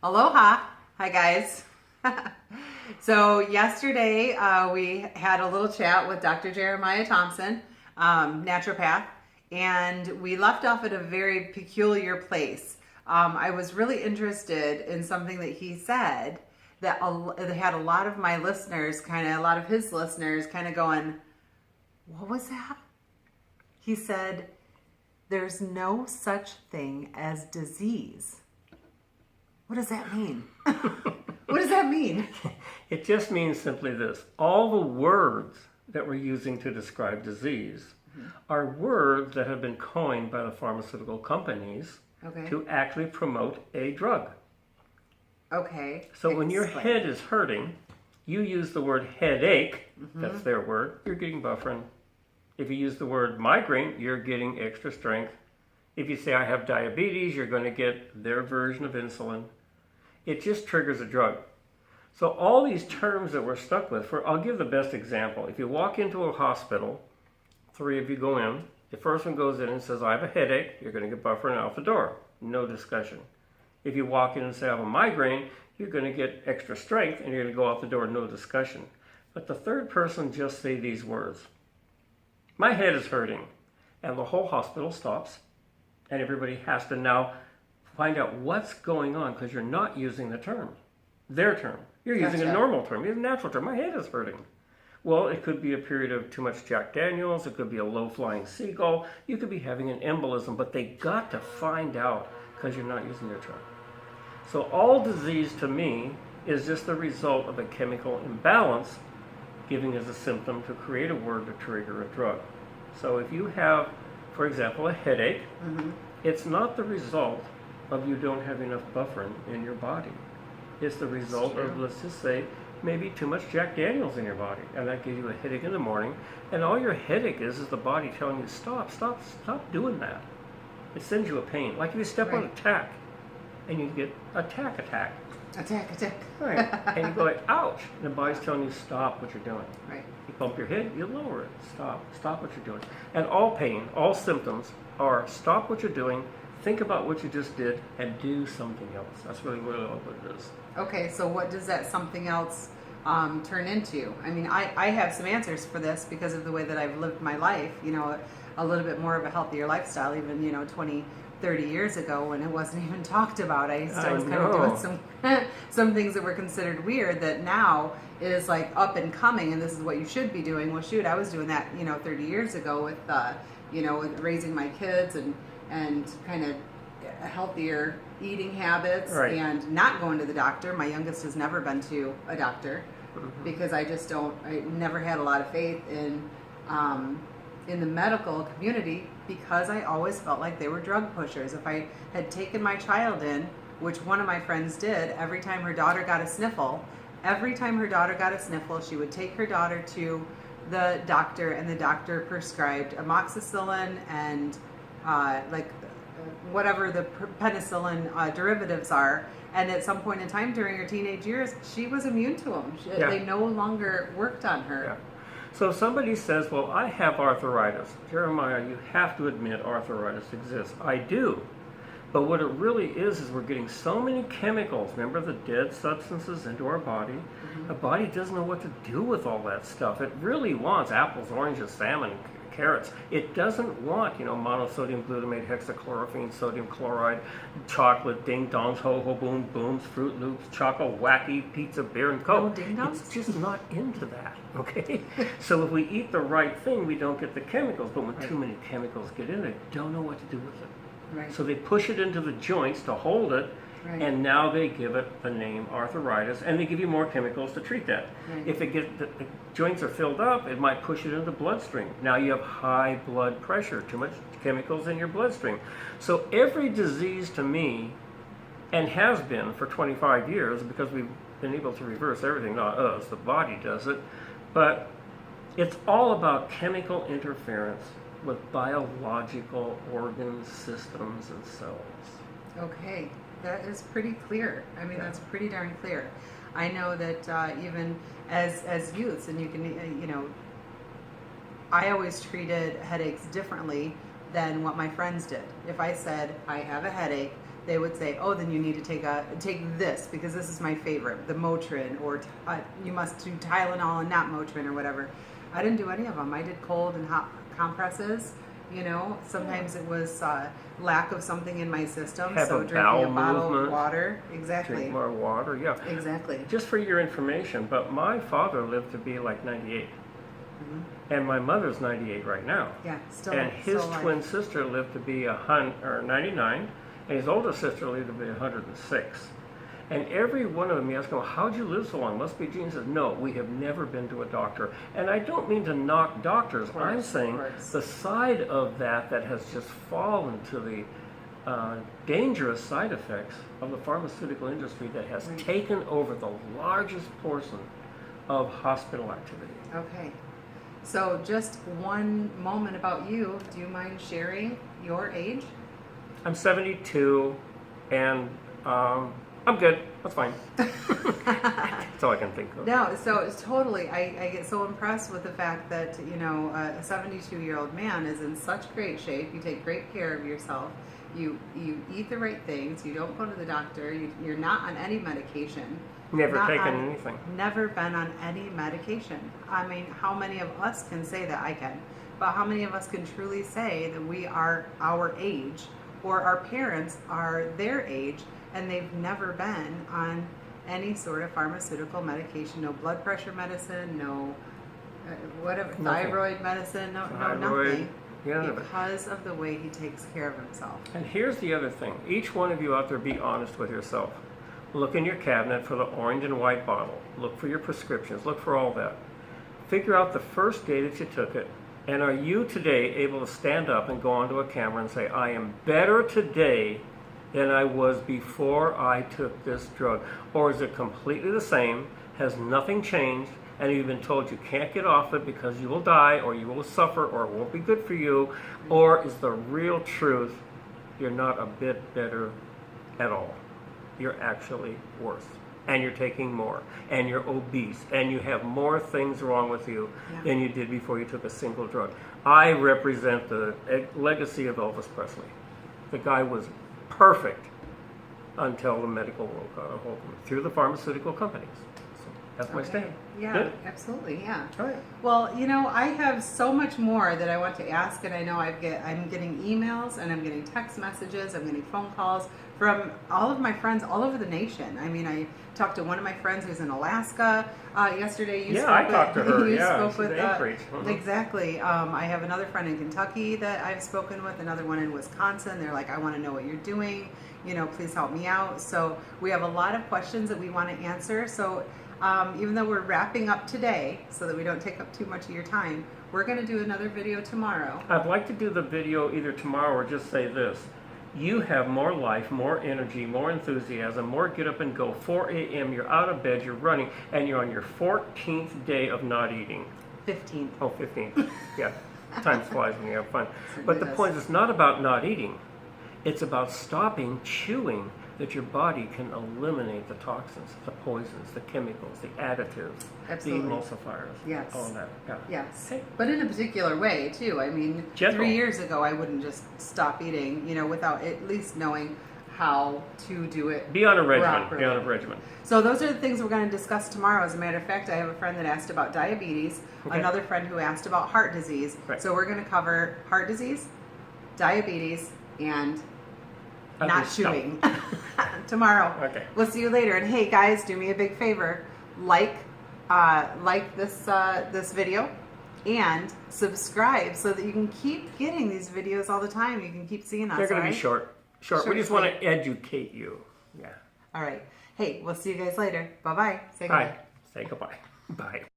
Aloha. Hi, guys. So yesterday we had a little chat with Dr. Jeremiah Thompson, naturopath, and we left off at a very peculiar place. I was really interested in something that he said that had a lot of my listeners, a lot of his listeners kind of going, what was that? He said, there's no such thing as disease. What does that mean? What does that mean? It just means simply this. All the words that we're using to describe disease are words that have been coined by the pharmaceutical companies to actually promote a drug. Okay. So when your head is hurting, you use the word headache, that's their word, you're getting bufferin. If you use the word migraine, you're getting extra strength. If you say I have diabetes, you're going to get their version of insulin. It just triggers a drug. So all these terms that we're stuck with, I'll give the best example. If you walk into a hospital, 3 of you go in, the first one goes in and says, I have a headache, you're going to get bufferin out the door. No discussion. If you walk in and say, I have a migraine, you're going to get extra strength and you're going to go out the door, no discussion. But the third person just say these words. My head is hurting. And the whole hospital stops. And everybody has to now find out what's going on because you're not using the term, their term. You're using a normal term, you're a natural term. My head is hurting. Well, it could be a period of too much Jack Daniels. It could be a low-flying seagull. You could be having an embolism, but they got to find out because you're not using their term. So all disease to me is just the result of a chemical imbalance giving us a symptom to create a word to trigger a drug. So if you have, for example, a headache, it's not the result of you don't have enough bufferin in your body. It's the result of, let's just say, maybe too much Jack Daniels in your body, and that gives you a headache in the morning, and all your headache is the body telling you, stop doing that. It sends you a pain. Like if you step on a tack, and you get a tack. Attack. Right. And you go like, ouch, and the body's telling you, stop what you're doing. Right. You bump your head, you lower it. Stop what you're doing. And all pain, all symptoms are stop what you're doing, think about what you just did, and do something else. That's really what it is. Okay, so what does that something else turn into? I mean, I have some answers for this because of the way that I've lived my life, a little bit more of a healthier lifestyle, even, 20, 30 years ago when it wasn't even talked about. I was kind of doing some things that were considered weird that now is like up and coming, and this is what you should be doing. Well, shoot, I was doing that, 30 years ago with, with raising my kids and kind of healthier eating habits and not going to the doctor. My youngest has never been to a doctor because I never had a lot of faith in the medical community because I always felt like they were drug pushers. If I had taken my child in, which one of my friends did, every time her daughter got a sniffle, she would take her daughter to the doctor, and the doctor prescribed amoxicillin and whatever the penicillin derivatives are. And at some point in time during her teenage years, she was immune to them. They no longer worked on her. Yeah. So if somebody says, well, I have arthritis. Jeremiah, you have to admit arthritis exists. I do. But what it really is we're getting so many chemicals, remember the dead substances into our body? The body doesn't know what to do with all that stuff. It really wants apples, oranges, salmon, carrots. It doesn't want, monosodium glutamate, hexachlorophene, sodium chloride, chocolate, ding-dongs, ho-ho, boom, booms, Fruit Loops, chocolate, wacky, pizza, beer, and Coke. Ding-dongs? It's just not into that, okay? So if we eat the right thing, we don't get the chemicals. But when too many chemicals get in, they don't know what to do with it. Right. So they push it into the joints to hold it, and now they give it the name arthritis, and they give you more chemicals to treat that. If the joints are filled up, it might push it into the bloodstream. Now you have high blood pressure, too much chemicals in your bloodstream. So every disease to me, and has been for 25 years, because we've been able to reverse everything, not us, the body does it, but it's all about chemical interference with biological organs, systems, and cells. Okay, that is pretty clear. I mean, that's pretty darn clear. I know that even as youths, and you can, I always treated headaches differently than what my friends did. If I said, I have a headache, they would say, oh, then you need to take this because this is my favorite, the Motrin, or you must do Tylenol and not Motrin or whatever. I didn't do any of them. I did cold and hot compresses. You know, sometimes it was lack of something in my system, so drinking a bottle of water. Exactly. Drink more water, yeah. Exactly. Just for your information, but my father lived to be like 98. And my mother's 98 right now. Yeah, still. And his still twin sister lived to be 99, and his older sister lived to be 106. And every one of them, you ask them, how'd you live so long? Must be genes. Says, no, we have never been to a doctor. And I don't mean to knock doctors. I'm saying the side of that has just fallen to the dangerous side effects of the pharmaceutical industry that has taken over the largest portion of hospital activity. Okay. So just one moment about you. Do you mind sharing your age? I'm 72, and I'm good. That's fine. That's all I can think of. No, so it's totally, I get so impressed with the fact that, you know, a 72-year-old man is in such great shape. You take great care of yourself. You eat the right things. You don't go to the doctor. You're not on any medication. Never taken anything. Never been on any medication. I mean, how many of us can say that? I can. But how many of us can truly say that we are our age, or our parents are their age, and they've never been on any sort of pharmaceutical medication? No blood pressure medicine, no whatever, thyroid medicine, no nothing. Yeah, because of the way he takes care of himself. And here's the other thing. Each one of you out there, be honest with yourself. Look in your cabinet for the orange and white bottle. Look for your prescriptions. Look for all that. Figure out the first day that you took it. And are you today able to stand up and go onto a camera and say, I am better today than I was before I took this drug? Or is it completely the same, has nothing changed, and you've been told you can't get off it because you will die, or you will suffer, or it won't be good for you? Or is the real truth, you're not a bit better at all? You're actually worse, and you're taking more, and you're obese, and you have more things wrong with you than you did before you took a single drug. I represent the legacy of Elvis Presley. The guy was perfect until the medical world got a hold of him through the pharmaceutical companies. So that's my stand. Yeah, Good? absolutely, yeah. All right. Well, you know, I have so much more that I want to ask, and I know I'm getting emails, and I'm getting text messages, I'm getting phone calls from all of my friends all over the nation. I mean, I talked to one of my friends who's in Alaska yesterday. I talked to her. Spoke with, Anchorage. Exactly. I have another friend in Kentucky that I've spoken with, another one in Wisconsin. They're like, I want to know what you're doing. You know, please help me out. So we have a lot of questions that we want to answer. So even though we're wrapping up today, so that we don't take up too much of your time, we're going to do another video tomorrow. I'd like to do the video either tomorrow or just say this. You have more life, more energy, more enthusiasm, more get up and go. 4 a.m., you're out of bed, you're running, and you're on your 14th day of not eating. 15th. Oh, 15th. Yeah. Time flies when you have fun. But the point is, it's not about not eating. It's about stopping chewing, that your body can eliminate the toxins, the poisons, the chemicals, the additives, Absolutely. the emulsifiers, Yes. all that. Yeah. Yes. Okay. But in a particular way, too. I mean, Gentle. 3 years ago, I wouldn't just stop eating, you know, without at least knowing how to do it. Be on a regimen. properly. Be on a regimen. So those are the things we're going to discuss tomorrow. As a matter of fact, I have a friend that asked about diabetes, another friend who asked about heart disease. Right. So we're going to cover heart disease, diabetes, and not chewing tomorrow. Okay. We'll see you later. And hey, guys, do me a big favor: like this video and subscribe so that you can keep getting these videos all the time. You can keep seeing us. They're going to all be right? short. Short, We just sweet. want to educate you. Yeah. All right. Hey, we'll see you guys later. Bye bye. Say Hi. goodbye. Say goodbye. Bye.